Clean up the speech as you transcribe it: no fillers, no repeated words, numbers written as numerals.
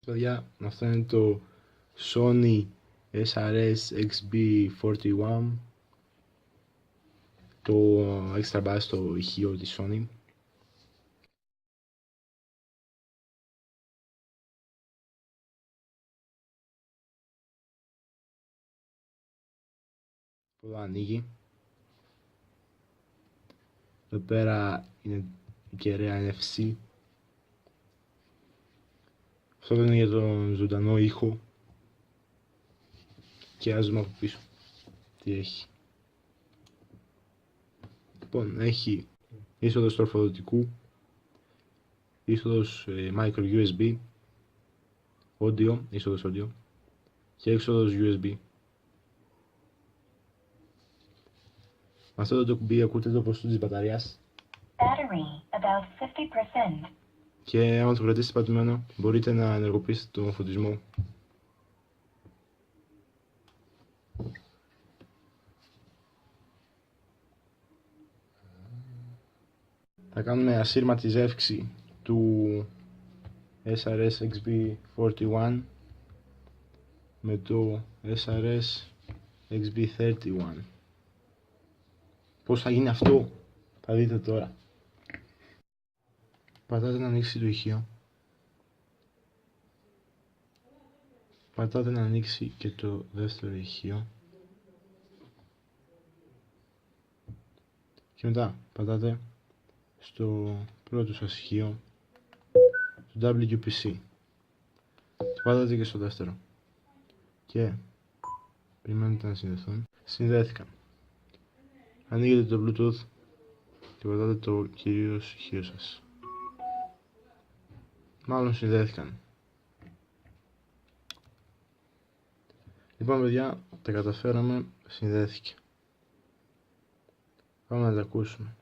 Παιδιά, αυτό είναι το Sony SRS XB41, το extra bass στο ηχείο της Sony. Εδώ ανοίγει. Εδώ πέρα είναι η κεραία NFC. Αυτό είναι για τον ζωντανό ήχο. Και ας δούμε από πίσω τι έχει. Λοιπόν, έχει είσοδος τροφοδοτικού, είσοδος micro USB, audio, είσοδος audio και έξοδος USB. Με αυτό το κουμπί ακούτε το ποσοστό της μπαταρίας. Battery, about 50%. Και άμα το κρατήσετε πατημένο, μπορείτε να ενεργοποιήσετε τον φωτισμό. Θα κάνουμε ασύρματη ζεύξη του SRS XB41 με το SRS XB31. Πώς θα γίνει αυτό, θα δείτε τώρα. Πατάτε να ανοίξει το ηχείο. Πατάτε να ανοίξει και το δεύτερο ηχείο. Και μετά πατάτε στο πρώτο σας ηχείο, το WPC. Το πατάτε και στο δεύτερο. Και περιμένετε να συνδεθούν. Συνδέθηκαν. Ανοίγετε το Bluetooth και πατάτε το κυρίως ηχείο σας. Μάλλον συνδέθηκαν. Λοιπόν παιδιά, τα καταφέραμε, συνδέθηκε. Πάμε να τα ακούσουμε.